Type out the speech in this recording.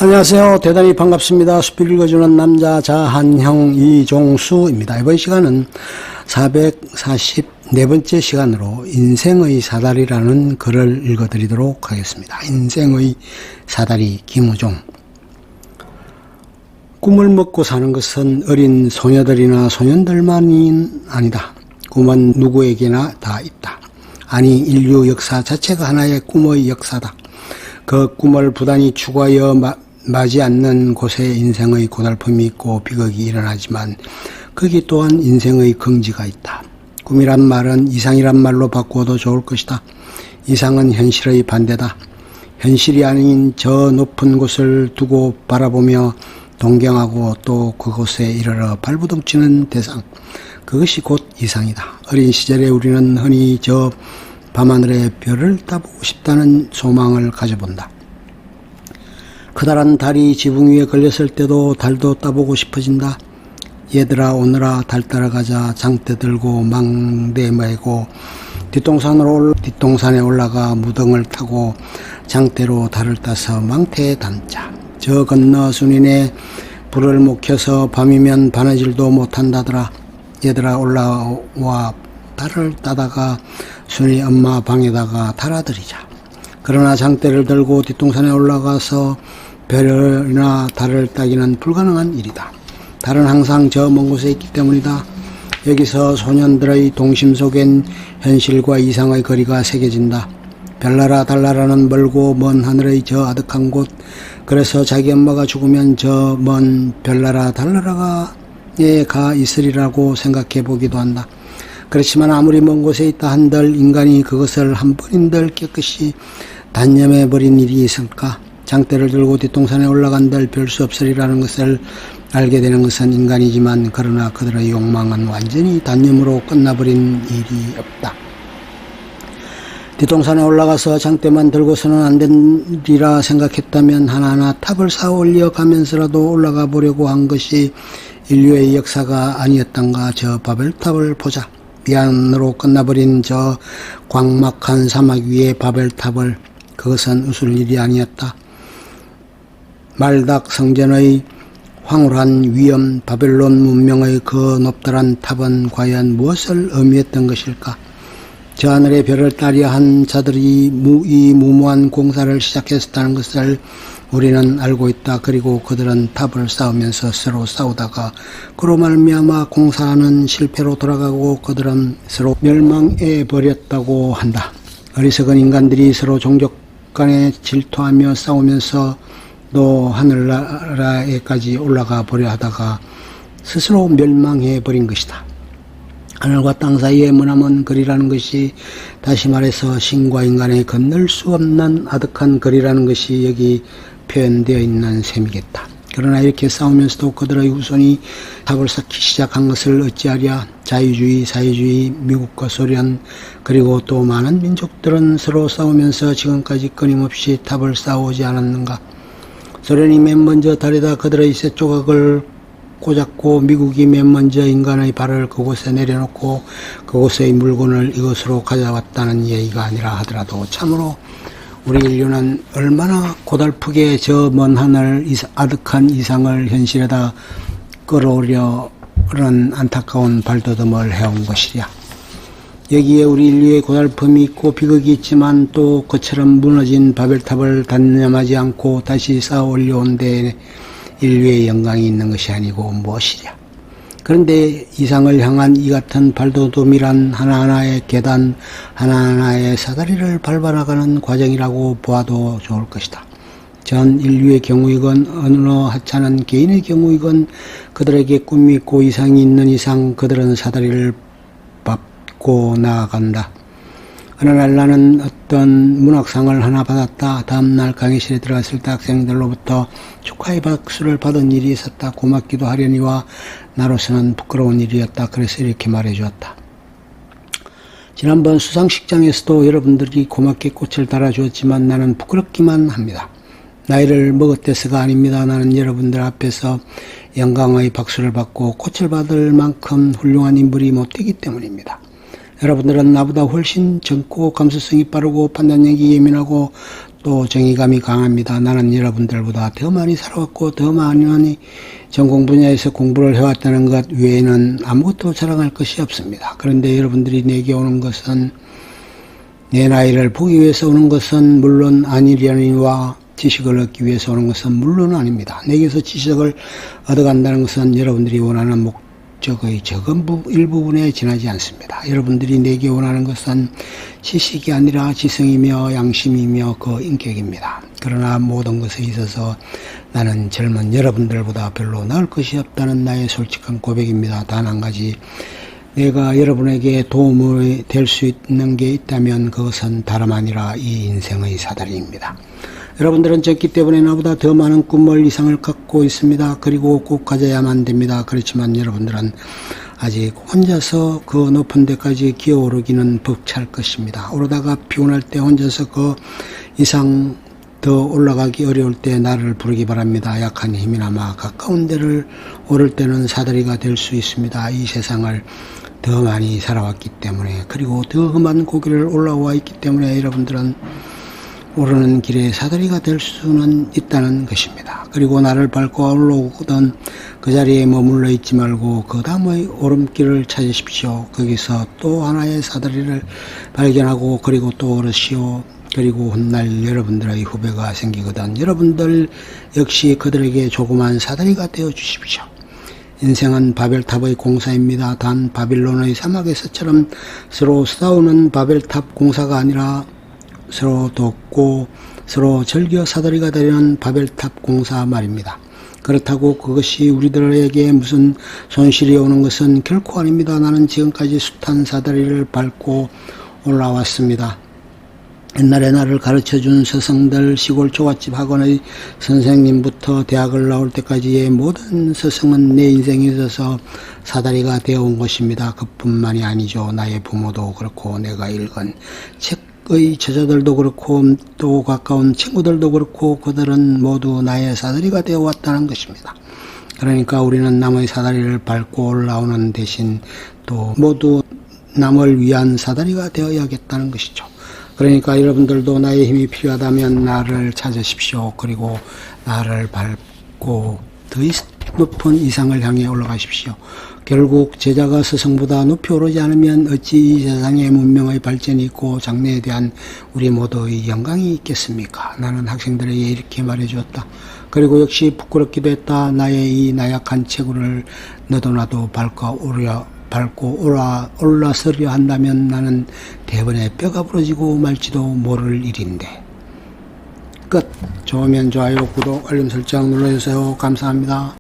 안녕하세요. 대단히 반갑습니다. 숲을 읽어주는 남자 자한형 이종수입니다. 이번 시간은 444번째 시간으로 인생의 사다리라는 글을 읽어드리도록 하겠습니다. 인생의 사다리 김우종. 꿈을 먹고 사는 것은 어린 소녀들이나 소년들만이 아니다. 꿈은 누구에게나 다 있다. 아니, 인류 역사 자체가 하나의 꿈의 역사다. 그 꿈을 부단히 추구하여 맞지 않는 곳에 인생의 고달픔이 있고 비극이 일어나지만 거기 또한 인생의 긍지가 있다. 꿈이란 말은 이상이란 말로 바꾸어도 좋을 것이다. 이상은 현실의 반대다. 현실이 아닌 저 높은 곳을 두고 바라보며 동경하고 또 그곳에 이르러 발부둥치는 대상, 그것이 곧 이상이다. 어린 시절에 우리는 흔히 저 밤하늘의 별을 따보고 싶다는 소망을 가져본다. 커다란 달이 지붕 위에 걸렸을 때도 달도 따보고 싶어진다. 얘들아 오너라 달 따라가자. 장대 들고 망대 메고 뒷동산에 올라가 무등을 타고 장대로 달을 따서 망태에 담자. 저 건너 순인의 불을 못 켜서 밤이면 바느질도 못한다더라. 얘들아 올라와 달을 따다가 순이 엄마 방에다가 달아드리자. 그러나 장대를 들고 뒷동산에 올라가서 별이나 달을 따기는 불가능한 일이다. 달은 항상 저 먼 곳에 있기 때문이다. 여기서 소년들의 동심 속엔 현실과 이상의 거리가 새겨진다. 별나라 달나라는 멀고 먼 하늘의 저 아득한 곳, 그래서 자기 엄마가 죽으면 저 먼 별나라 달나라에 가 있으리라고 생각해 보기도 한다. 그렇지만 아무리 먼 곳에 있다 한들 인간이 그것을 한 번인들 깨끗이 단념해버린 일이 있을까? 장대를 들고 뒷동산에 올라간들 별 수 없으리라는 것을 알게 되는 것은 인간이지만 그러나 그들의 욕망은 완전히 단념으로 끝나버린 일이 없다. 뒷동산에 올라가서 장대만 들고서는 안 되리라 생각했다면 하나하나 탑을 쌓아 올려가면서라도 올라가 보려고 한 것이 인류의 역사가 아니었던가. 저 바벨탑을 보자. 미안으로 끝나버린 저 광막한 사막 위의 바벨탑을, 그것은 웃을 일이 아니었다. 말닥 성전의 황홀한 위엄, 바벨론 문명의 그 높다란 탑은 과연 무엇을 의미했던 것일까? 저 하늘의 별을 따려 한 자들이 이 무모한 공사를 시작했었다는 것을 우리는 알고 있다. 그리고 그들은 탑을 쌓으면서 서로 싸우다가 그로 말미암아 공사는 실패로 돌아가고 그들은 서로 멸망해 버렸다고 한다. 어리석은 인간들이 서로 종족 간에 질투하며 싸우면서 또 하늘나라에까지 올라가 보려 하다가 스스로 멸망해 버린 것이다. 하늘과 땅 사이의 머나먼 거리라는 것이, 다시 말해서 신과 인간의 건널 수 없는 아득한 거리라는 것이 여기 표현되어 있는 셈이겠다. 그러나 이렇게 싸우면서도 그들의 후손이 탑을 쌓기 시작한 것을 어찌하랴? 자유주의, 사회주의, 미국과 소련, 그리고 또 많은 민족들은 서로 싸우면서 지금까지 끊임없이 탑을 쌓아오지 않았는가? 소련이 맨 먼저 달에다 그들의 새 조각을 꽂았고, 미국이 맨 먼저 인간의 발을 그곳에 내려놓고 그곳의 물건을 이곳으로 가져왔다는 얘기가 아니라 하더라도 참으로 우리 인류는 얼마나 고달프게 저 먼 하늘 아득한 이상을 현실에다 끌어오려는 안타까운 발돋움을 해온 것이랴. 여기에 우리 인류의 고달픔이 있고 비극이 있지만 또 그처럼 무너진 바벨탑을 단념하지 않고 다시 쌓아 올려온 데 인류의 영광이 있는 것이 아니고 무엇이랴. 그런데 이상을 향한 이 같은 발돋움이란 하나하나의 계단, 하나하나의 사다리를 밟아나가는 과정이라고 보아도 좋을 것이다. 전 인류의 경우이건 어느 하찮은 개인의 경우이건 그들에게 꿈이 있고 이상이 있는 이상 그들은 사다리를 밟고 나아간다. 어느 날 나는 어떤 문학상을 하나 받았다. 다음날 강의실에 들어갔을 때 학생들로부터 축하의 박수를 받은 일이 있었다. 고맙기도 하려니와 나로서는 부끄러운 일이었다. 그래서 이렇게 말해주었다. 지난번 수상식장에서도 여러분들이 고맙게 꽃을 달아주었지만 나는 부끄럽기만 합니다. 나이를 먹었대서가 아닙니다. 나는 여러분들 앞에서 영광의 박수를 받고 꽃을 받을 만큼 훌륭한 인물이 못 되기 때문입니다. 여러분들은 나보다 훨씬 젊고 감수성이 빠르고 판단력이 예민하고 또 정의감이 강합니다. 나는 여러분들보다 더 많이 살아왔고 더 많이 전공 분야에서 공부를 해왔다는 것 외에는 아무것도 자랑할 것이 없습니다. 그런데 여러분들이 내게 오는 것은 내 나이를 보기 위해서 오는 것은 물론 아니려니와 지식을 얻기 위해서 오는 것은 물론 아닙니다. 내게서 지식을 얻어간다는 것은 여러분들이 원하는 목적의 적은 일부분에 지나지 않습니다. 여러분들이 내게 원하는 것은 지식이 아니라 지성이며 양심이며 그 인격입니다. 그러나 모든 것에 있어서 나는 젊은 여러분들보다 별로 나을 것이 없다는 나의 솔직한 고백입니다. 단 한 가지, 내가 여러분에게 도움이 될 수 있는 게 있다면 그것은 다름 아니라 이 인생의 사다리입니다. 여러분들은 적기 때문에 나보다 더 많은 꿈을 이상을 갖고 있습니다. 그리고 꼭 가져야만 됩니다. 그렇지만 여러분들은 아직 혼자서 그 높은 데까지 기어오르기는 벅찰 것입니다. 오르다가 피곤할 때 혼자서 그 이상 더 올라가기 어려울 때 나를 부르기 바랍니다. 약한 힘이나마 가까운 데를 오를 때는 사다리가 될 수 있습니다. 이 세상을 더 많이 살아왔기 때문에, 그리고 더 험한 고개를 올라와 있기 때문에 여러분들은 오르는 길에 사다리가 될 수는 있다는 것입니다. 그리고 나를 밟고 올라오거든 그 자리에 머물러 있지 말고 그 다음의 오름길을 찾으십시오. 거기서 또 하나의 사다리를 발견하고 그리고 또 오르시오. 그리고 훗날 여러분들의 후배가 생기거든 여러분들 역시 그들에게 조그만 사다리가 되어 주십시오. 인생은 바벨탑의 공사입니다. 단 바빌론의 사막에서처럼 서로 싸우는 바벨탑 공사가 아니라 서로 돕고 서로 절겨 사다리가 되려는 바벨탑 공사 말입니다. 그렇다고 그것이 우리들에게 무슨 손실이 오는 것은 결코 아닙니다. 나는 지금까지 숱한 사다리를 밟고 올라왔습니다. 옛날에 나를 가르쳐준 스승들, 시골 초가집 학원의 선생님부터 대학을 나올 때까지의 모든 스승은 내 인생에 있어서 사다리가 되어온 것입니다. 그뿐만이 아니죠. 나의 부모도 그렇고 내가 읽은 책의 저자들도 그렇고 또 가까운 친구들도 그렇고 그들은 모두 나의 사다리가 되어왔다는 것입니다. 그러니까 우리는 남의 사다리를 밟고 올라오는 대신 또 모두 남을 위한 사다리가 되어야겠다는 것이죠. 그러니까 여러분들도 나의 힘이 필요하다면 나를 찾으십시오. 그리고 나를 밟고 더 높은 이상을 향해 올라가십시오. 결국 제자가 스승보다 높이 오르지 않으면 어찌 이 세상의 문명의 발전이 있고 장래에 대한 우리 모두의 영광이 있겠습니까? 나는 학생들에게 이렇게 말해주었다. 그리고 역시 부끄럽기도 했다. 나의 이 나약한 체구를 너도 나도 밟고 올라서려 한다면 나는 대번에 뼈가 부러지고 말지도 모를 일인데. 끝. 좋으면 좋아요, 구독, 알림 설정 눌러주세요. 감사합니다.